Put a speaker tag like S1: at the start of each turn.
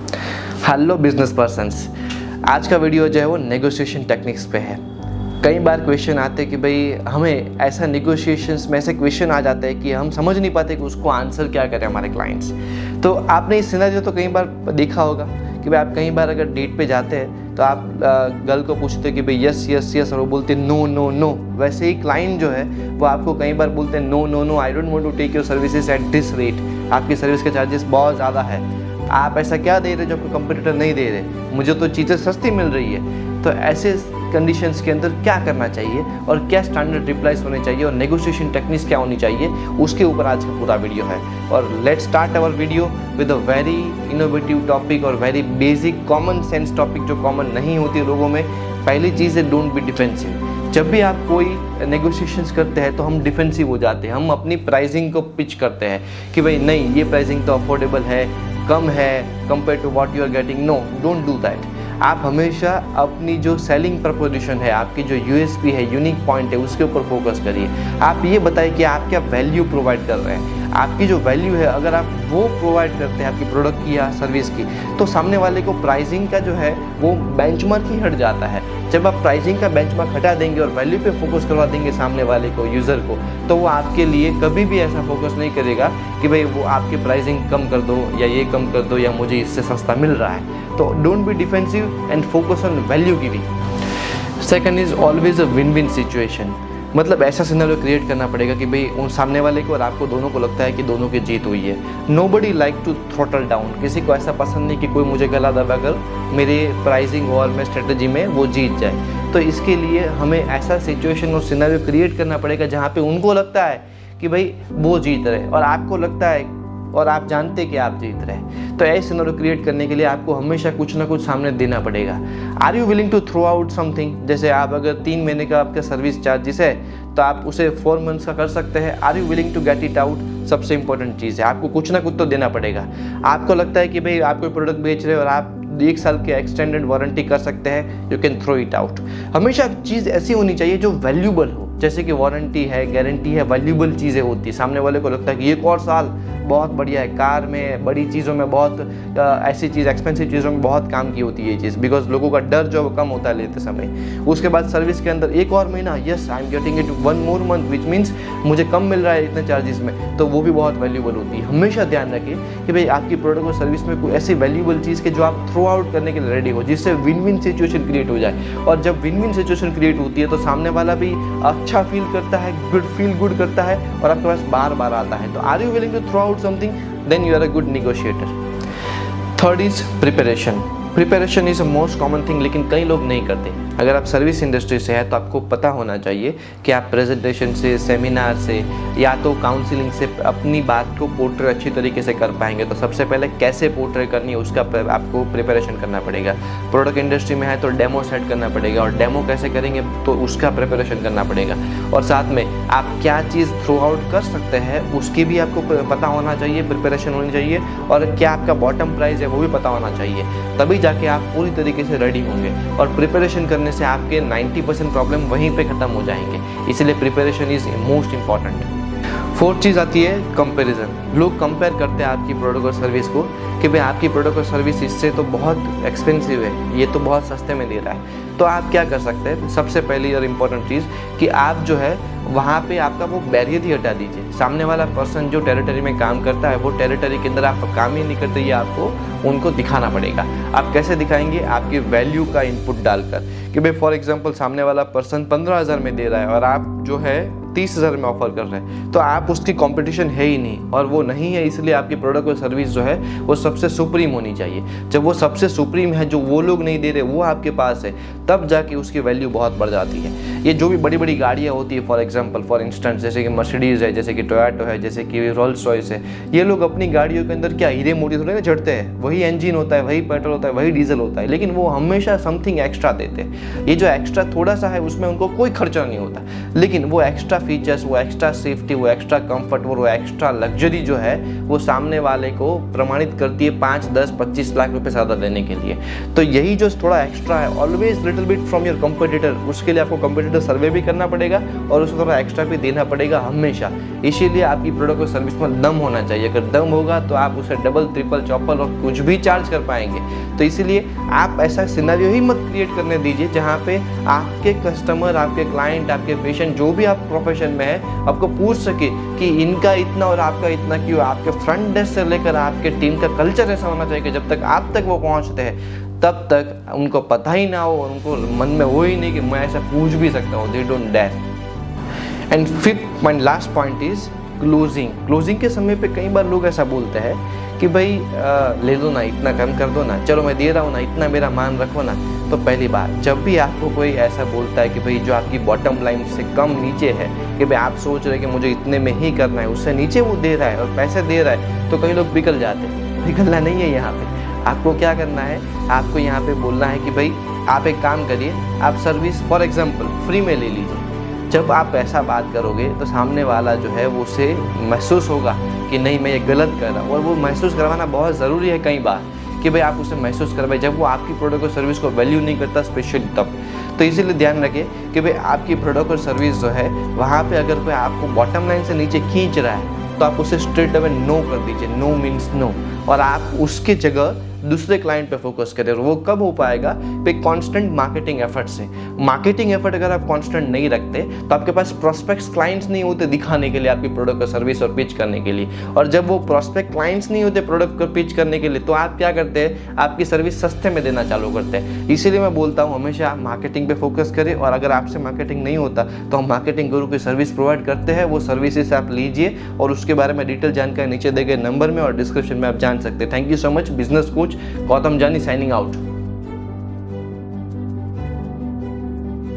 S1: Hello business persons, आज का video जो है वो नेगोशिएशन टेक्निक्स पे है। कई बार क्वेश्चन आते हैं कि भाई हमें ऐसा नेगोशिएशंस में ऐसे क्वेश्चन आ जाते हैं कि हम समझ नहीं पाते कि उसको आंसर क्या करें हमारे क्लाइंट्स। तो आपने इस सिनेरियो तो कई बार देखा होगा कि भाई आप कई बार अगर डेट पे जाते हैं तो आप गर्ल को पूछते हैं कि भाई यस यस यस और वो बोलते हैं नो नो नो। वैसे ही क्लाइंट जो है वो आपको कई बार बोलते हैं no no no, I don't want to take your services at this rate. आपकी सर्विस के चार्जेस बहुत ज़्यादा है, आप ऐसा क्या दे रहे जो आपको कंपटीटर नहीं दे रहे, मुझे तो चीज़ें सस्ती मिल रही है। तो ऐसे कंडीशंस के अंदर क्या करना चाहिए और क्या स्टैंडर्ड रिप्लाईज होने चाहिए और नेगोशिएशन टेक्निक्स क्या होनी चाहिए, उसके ऊपर आज का पूरा वीडियो है। और let's start our video with a very innovative topic और very basic common sense topic जो कॉमन नहीं होती लोगों में। पहली चीज़ है डोंट बी डिफेंसिव। जब भी आप कोई नेगोशिएशंस करते हैं तो हम डिफेंसिव हो जाते हैं, हम अपनी प्राइसिंग को पिच करते हैं कि भाई नहीं ये प्राइसिंग तो अफोर्डेबल है, कम है compare to what you are getting. No, don't do that. आप हमेशा अपनी जो सेलिंग प्रपोजिशन है, आपकी जो यूएसपी है, यूनिक पॉइंट है, उसके ऊपर फोकस करिए। आप ये बताइए कि आप क्या वैल्यू प्रोवाइड कर रहे हैं। आपकी जो वैल्यू है अगर आप वो प्रोवाइड करते हैं आपकी प्रोडक्ट की या सर्विस की, तो सामने वाले को प्राइसिंग का जो है वो बेंचमार्क ही हट जाता है। जब आप प्राइसिंग का बेंचमार्क हटा देंगे और वैल्यू पे फोकस करवा देंगे सामने वाले को, यूज़र को, तो वो आपके लिए कभी भी ऐसा फोकस नहीं करेगा कि भाई वो आपकी प्राइसिंग कम कर दो या ये कम कर दो या मुझे इससे सस्ता मिल रहा है। तो don't be defensive and focus on value giving. Second is always a win win situation. मतलब ऐसा सिनेरियो क्रिएट करना पड़ेगा कि भाई उन सामने वाले को और आपको दोनों को लगता है कि दोनों की जीत हुई है। Nobody like to throttle down. किसी को ऐसा पसंद नहीं कि कोई मुझे गला दबाकर मेरे प्राइसिंग और मैं स्ट्रेटजी में वो जीत जाए। तो इसके लिए हमें ऐसा सिचुएशन और सिनेरियो क्रिएट करना पड़ेगा जहाँ पे उनको लगता है कि भाई वो जीत रहे और आपको लगता है और आप जानते कि आप जीत रहे हैं। तो ऐसे सिनेरियो क्रिएट करने के लिए आपको हमेशा कुछ ना कुछ सामने देना पड़ेगा। Are you willing to throw out something? जैसे आप अगर 3 महीने का आपका सर्विस चार्जेस है तो आप उसे 4 मंथ्स का कर सकते हैं। Are you willing to get it out? सबसे इंपॉर्टेंट चीज़ है, आपको कुछ ना कुछ तो देना पड़ेगा। आपको लगता है कि भाई आप कोई प्रोडक्ट बेच रहे हो और आप 1 साल की एक्सटेंडेड वारंटी कर सकते हैं, you can throw it out. हमेशा चीज़ ऐसी होनी चाहिए जो वैल्यूबल हो, जैसे कि वारंटी है, गारंटी है, वैल्यूबल चीज़ें होती है। सामने वाले को लगता है कि 1 और साल बहुत बढ़िया है। कार में, बड़ी चीज़ों में बहुत ऐसी चीज़, एक्सपेंसिव चीज़ों में बहुत काम की होती है ये चीज़, बिकॉज लोगों का डर जो कम होता है लेते समय। उसके बाद सर्विस के अंदर 1 और महीना, yes I am getting it 1 more month which means मुझे कम मिल रहा है इतने चार्जेस में, तो वो भी बहुत वैल्यूबल होती है। हमेशा ध्यान रखिए कि भाई आपकी प्रोडक्ट और सर्विस में कोई ऐसी वैल्यूबल चीज़ के जो आप थ्रो आउट करने के लिए रेडी हो, जिससे विन विन सिचुएशन क्रिएट हो जाए। और जब विन विन सिचुएशन क्रिएट होती है तो सामने वाला भी अच्छा फील करता है, फील गुड करता है और आपके पास बार बार आता है। तो are you willing to throw out something? Then you are a good negotiator. Third is preparation. Preparation is a most common thing, लेकिन कई लोग नहीं करते। अगर आप सर्विस इंडस्ट्री से हैं तो आपको पता होना चाहिए कि आप प्रेजेंटेशन से, सेमिनार से या तो काउंसलिंग से अपनी बात को पोर्ट्रे अच्छी तरीके से कर पाएंगे। तो सबसे पहले कैसे पोर्ट्रे करनी है उसका आपको प्रिपरेशन करना पड़ेगा। प्रोडक्ट इंडस्ट्री में है तो डेमो सेट करना पड़ेगा और डेमो कैसे करेंगे तो उसका प्रिपरेशन करना पड़ेगा। और साथ में आप क्या चीज़ थ्रो आउट कर सकते हैं उसकी भी आपको पता होना चाहिए, प्रिपरेशन होनी चाहिए। और क्या आपका बॉटम प्राइस है वो भी पता होना चाहिए, तभी जाके आप पूरी तरीके से रेडी होंगे। और प्रिपरेशन करने से आपके 90% प्रॉब्लम वहीं पे ख़त्म हो जाएंगे। इसलिए preparation is most important. Fourth चीज़ आती है कंपैरिजन। लोग कंपेयर करते हैं आपकी प्रोडक्ट और सर्विस को कि भाई आपकी प्रोडक्ट और सर्विस इससे तो बहुत एक्सपेंसिव है, ये तो बहुत सस्ते में दे रहा है। तो आप क्या कर सकते हैं? सबसे पहली और इम्पोर्टेंट चीज़ कि आप जो है वहाँ पे आपका वो बैरियर ही हटा दीजिए। सामने वाला पर्सन जो टेरिटरी में काम करता है वो टेरिटरी के अंदर आप काम ही नहीं करते, ये आपको उनको दिखाना पड़ेगा। आप कैसे दिखाएंगे? आपकी वैल्यू का इनपुट डालकर कि भाई फॉर एग्जांपल सामने वाला पर्सन 15,000 में दे रहा है और आप जो है 30,000 में ऑफर कर रहे हैं, तो आप उसकी कंपटीशन है ही नहीं और वो नहीं है, इसलिए आपकी प्रोडक्ट और सर्विस जो है वो सबसे सुप्रीम होनी चाहिए। जब वो सबसे सुप्रीम है, जो वो लोग नहीं दे रहे वो आपके पास है, तब जाके उसकी वैल्यू बहुत बढ़ जाती है। ये जो भी बड़ी बड़ी गाड़ियाँ होती है, फॉर इंस्टेंस जैसे कि मर्सिडीज़ है, जैसे कि टोयोटो है, जैसे कि रोल्स रॉयस है, ये लोग अपनी गाड़ियों के अंदर क्या हीरे मोती थोड़े ना चढ़ते हैं। वही इंजन होता है, वही पेट्रोल होता है, वही डीजल होता है, लेकिन वो हमेशा समथिंग एक्स्ट्रा देते हैं। ये जो एक्स्ट्रा थोड़ा सा है उसमें उनको कोई खर्चा नहीं होता, लेकिन वो एक्स्ट्रा फीचर्स, वो एक्स्ट्रा सेफ्टी, वो एक्स्ट्रा कंफर्ट, वो एक्स्ट्रा लग्जरी जो है वो सामने वाले को प्रमाणित करती है 5, 10, 25 लाख रुपए ज़्यादा देने के लिए। तो यही जो थोड़ा एक्स्ट्रा है, always little bit from your competitor, उसके लिए आपको कंपटीटर सर्वे भी करना पड़ेगा और उसको थोड़ा एक्स्ट्रा भी देना पड़ेगा हमेशा। इसीलिए आपकी प्रोडक्ट और सर्विस में दम होना चाहिए। अगर दम होगा तो आप उसे डबल, ट्रिपल, चौपल और कुछ भी चार्ज कर पाएंगे। तो इसीलिए आप ऐसा सिनेरियो ही मत क्रिएट करने दीजिए जहाँ पे आपके कस्टमर, आपके क्लाइंट, आपके पेशेंट, जो भी आप प्रोफेशन में है, आपको पूछ सके कि इनका इतना और आपका इतना क्यों। आपके फ्रंट डेस्क से लेकर आपके टीम का कल्चर ऐसा होना चाहिए कि जब तक आप तक वो पहुँचते हैं तब तक उनको पता ही ना हो और उनको मन में हो ही नहीं कि मैं ऐसा पूछ भी सकता हूँ। They don't dare. And fifth and last point is closing. Closing के समय पे कई बार लोग ऐसा बोलते हैं कि भाई ले दो ना, इतना कम कर दो ना, चलो मैं दे रहा हूँ ना, इतना मेरा मान रखो ना। तो पहली बात, जब भी आपको कोई ऐसा बोलता है कि भाई जो आपकी बॉटम लाइन से कम नीचे है, कि भाई आप सोच रहे हैं कि मुझे इतने में ही करना है, उससे नीचे वो दे रहा है और पैसे दे रहा है, तो कई लोग बिगल जाते हैं। बिगलना नहीं है यहाँ पे। आपको क्या करना है, आपको यहाँ पे बोलना है कि भाई आप एक काम करिए, आप सर्विस फॉर एग्जाम्पल फ्री में ले लीजिए। जब आप ऐसा बात करोगे तो सामने वाला जो है वो उसे महसूस होगा कि नहीं मैं ये गलत कर रहा हूँ। और वो महसूस करवाना बहुत ज़रूरी है कई बार, कि भाई आप उसे महसूस करवाए जब वो आपकी प्रोडक्ट और सर्विस को वैल्यू नहीं करता, स्पेशली तब। तो इसीलिए ध्यान रखिए कि भाई आपकी प्रोडक्ट और सर्विस जो है वहाँ पे अगर कोई आपको बॉटम लाइन से नीचे खींच रहा है तो आप उसे स्ट्रेट अवे नो कर दीजिए। No means no. और आप उसके जगह दूसरे क्लाइंट पे फोकस करें। और वो कब हो पाएगा? पे कांस्टेंट मार्केटिंग एफर्ट से। मार्केटिंग एफर्ट अगर आप कांस्टेंट नहीं रखते तो आपके पास प्रोस्पेक्ट्स क्लाइंट्स नहीं होते दिखाने के लिए आपकी प्रोडक्ट और सर्विस और पिच करने के लिए। और जब वो प्रोस्पेक्ट क्लाइंट्स नहीं होते प्रोडक्ट को पिच करने के लिए, तो आप क्या करते हैं, आपकी सर्विस सस्ते में देना चालू करते हैं। इसीलिए मैं बोलता हूँ हमेशा आप मार्केटिंग पे फोकस करें। और अगर आपसे मार्केटिंग नहीं होता तो हम मार्केटिंग गुरु की सर्विस प्रोवाइड करते हैं। वो सर्विसेज आप लीजिए और उसके बारे में डिटेल जानकारी नीचे दिए गए नंबर में और डिस्क्रिप्शन में आप जान सकते हैं। Thank you so much. Business coach Gautam जानी साइनिंग आउट।